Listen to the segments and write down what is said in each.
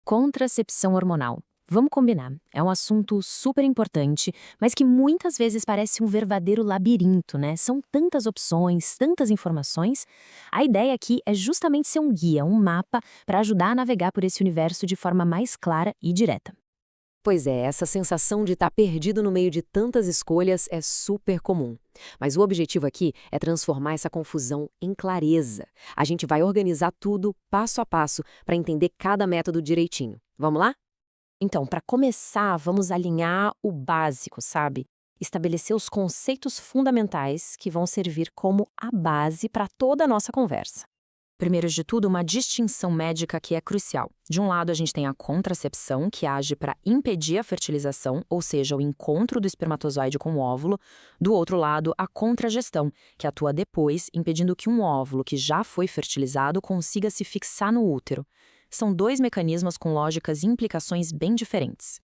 Contracepção hormonal. Vamos combinar, é um assunto super importante, mas que muitas vezes parece um verdadeiro labirinto, né? São tantas opções, tantas informações. A ideia aqui é justamente ser um guia, um mapa, para ajudar a navegar por esse universo de forma mais clara e direta. Pois é, essa sensação de estar perdido no meio de tantas escolhas é super comum. Mas o objetivo aqui é transformar essa confusão em clareza. A gente vai organizar tudo passo a passo para entender cada método direitinho. Vamos lá? Então, para começar, vamos alinhar o básico, sabe? Estabelecer os conceitos fundamentais que vão servir como a base para toda a nossa conversa. Primeiro de tudo, uma distinção médica que é crucial. De um lado, a gente tem a contracepção, que age para impedir a fertilização, ou seja, o encontro do espermatozoide com o óvulo. Do outro lado, a contragestão, que atua depois, impedindo que um óvulo que já foi fertilizado consiga se fixar no útero. São dois mecanismos com lógicas e implicações bem diferentes.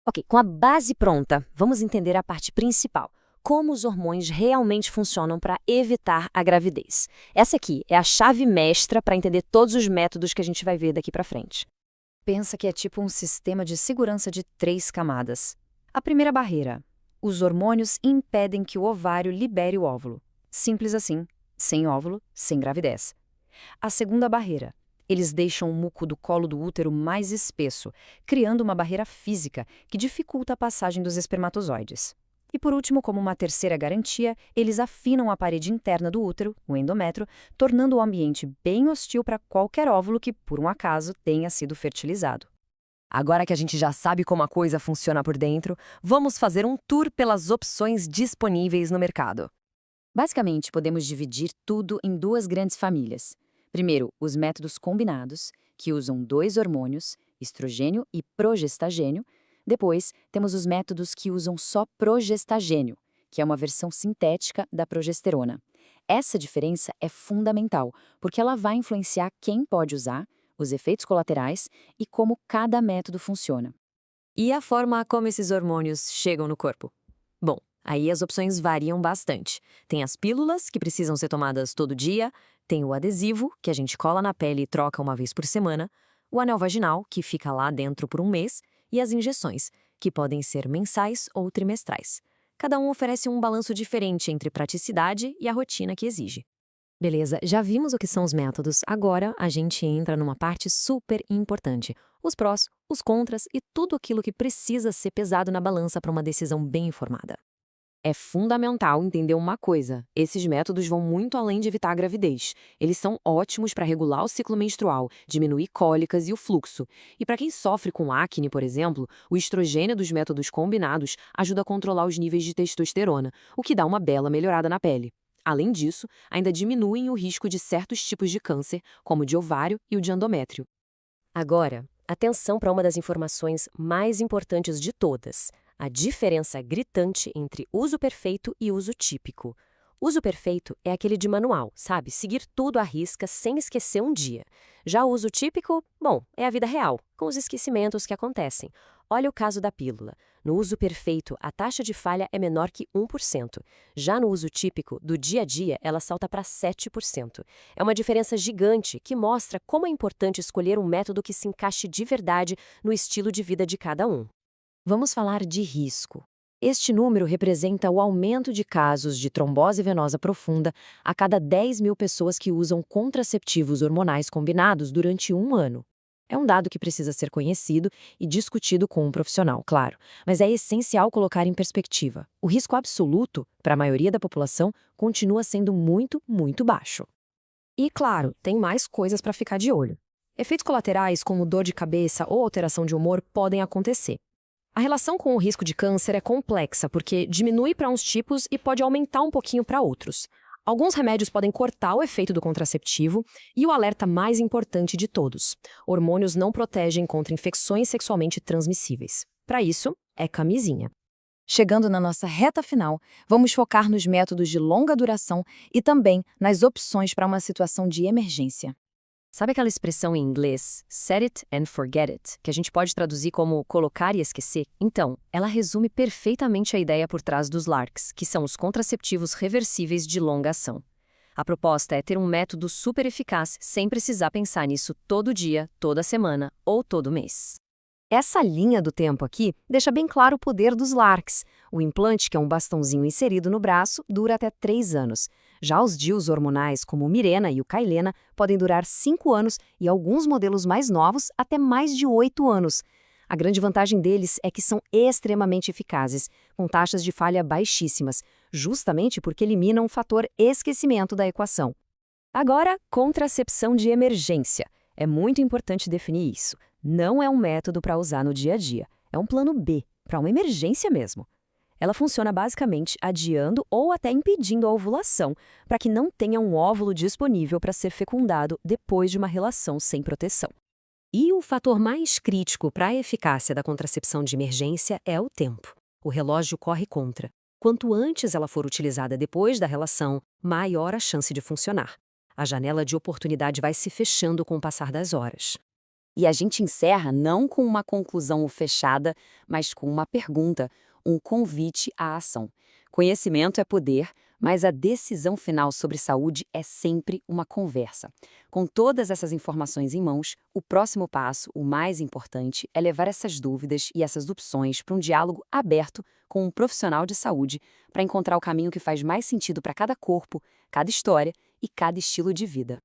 Ok, com a base pronta, vamos entender a parte principal. Como os hormônios realmente funcionam para evitar a gravidez. Essa aqui é a chave mestra para entender todos os métodos que a gente vai ver daqui para frente. Pensa que é tipo um sistema de segurança de 3 camadas. A primeira barreira: os hormônios impedem que o ovário libere o óvulo. Simples assim, sem óvulo, sem gravidez. A segunda barreira: eles deixam o muco do colo do útero mais espesso, criando uma barreira física que dificulta a passagem dos espermatozoides. E por último, como uma terceira garantia, eles afinam a parede interna do útero, o endométrio, tornando o ambiente bem hostil para qualquer óvulo que, por um acaso, tenha sido fertilizado. Agora que a gente já sabe como a coisa funciona por dentro, vamos fazer um tour pelas opções disponíveis no mercado. Basicamente, podemos dividir tudo em duas grandes famílias. Primeiro, os métodos combinados, que usam 2 hormônios, estrogênio e progestagênio. Depois, temos os métodos que usam só progestagênio, que é uma versão sintética da progesterona. Essa diferença é fundamental, porque ela vai influenciar quem pode usar, os efeitos colaterais e como cada método funciona. E a forma como esses hormônios chegam no corpo? Bom, aí as opções variam bastante. Tem as pílulas, que precisam ser tomadas todo dia, tem o adesivo, que a gente cola na pele e troca uma vez por semana, o anel vaginal, que fica lá dentro por um mês, e as injeções, que podem ser mensais ou trimestrais. Cada um oferece um balanço diferente entre praticidade e a rotina que exige. Beleza, já vimos o que são os métodos, agora a gente entra numa parte super importante: os prós, os contras e tudo aquilo que precisa ser pesado na balança para uma decisão bem informada. É fundamental entender uma coisa: esses métodos vão muito além de evitar a gravidez. Eles são ótimos para regular o ciclo menstrual, diminuir cólicas e o fluxo. E para quem sofre com acne, por exemplo, o estrogênio dos métodos combinados ajuda a controlar os níveis de testosterona, o que dá uma bela melhorada na pele. Além disso, ainda diminuem o risco de certos tipos de câncer, como o de ovário e o de endométrio. Agora, atenção para uma das informações mais importantes de todas: a diferença gritante entre uso perfeito e uso típico. Uso perfeito é aquele de manual, sabe? Seguir tudo à risca sem esquecer um dia. Já o uso típico, bom, é a vida real, com os esquecimentos que acontecem. Olha o caso da pílula. No uso perfeito, a taxa de falha é menor que 1%. Já no uso típico, do dia a dia, ela salta para 7%. É uma diferença gigante que mostra como é importante escolher um método que se encaixe de verdade no estilo de vida de cada um. Vamos falar de risco. Este número representa o aumento de casos de trombose venosa profunda a cada 10 mil pessoas que usam contraceptivos hormonais combinados durante um ano. É um dado que precisa ser conhecido e discutido com um profissional, claro, mas é essencial colocar em perspectiva. O risco absoluto, para a maioria da população, continua sendo muito, muito baixo. E, claro, tem mais coisas para ficar de olho. Efeitos colaterais, como dor de cabeça ou alteração de humor, podem acontecer. A relação com o risco de câncer é complexa, porque diminui para uns tipos e pode aumentar um pouquinho para outros. Alguns remédios podem cortar o efeito do contraceptivo e o alerta mais importante de todos: hormônios não protegem contra infecções sexualmente transmissíveis. Para isso, é camisinha. Chegando na nossa reta final, vamos focar nos métodos de longa duração e também nas opções para uma situação de emergência. Sabe aquela expressão em inglês, set it and forget it, que a gente pode traduzir como colocar e esquecer? Então, ela resume perfeitamente a ideia por trás dos LARCs, que são os contraceptivos reversíveis de longa ação. A proposta é ter um método super eficaz sem precisar pensar nisso todo dia, toda semana ou todo mês. Essa linha do tempo aqui deixa bem claro o poder dos LARCs. O implante, que é um bastãozinho inserido no braço, dura até 3 anos. Já os DIUs hormonais, como o Mirena e o Kailena, podem durar 5 anos e alguns modelos mais novos até mais de 8 anos. A grande vantagem deles é que são extremamente eficazes, com taxas de falha baixíssimas, justamente porque eliminam o fator esquecimento da equação. Agora, contracepção de emergência. É muito importante definir isso. Não é um método para usar no dia a dia. É um plano B, para uma emergência mesmo. Ela funciona basicamente adiando ou até impedindo a ovulação, para que não tenha um óvulo disponível para ser fecundado depois de uma relação sem proteção. E o fator mais crítico para a eficácia da contracepção de emergência é o tempo. O relógio corre contra. Quanto antes ela for utilizada depois da relação, maior a chance de funcionar. A janela de oportunidade vai se fechando com o passar das horas. E a gente encerra não com uma conclusão fechada, mas com uma pergunta, um convite à ação. Conhecimento é poder, mas a decisão final sobre saúde é sempre uma conversa. Com todas essas informações em mãos, o próximo passo, o mais importante, é levar essas dúvidas e essas opções para um diálogo aberto com um profissional de saúde para encontrar o caminho que faz mais sentido para cada corpo, cada história e cada estilo de vida.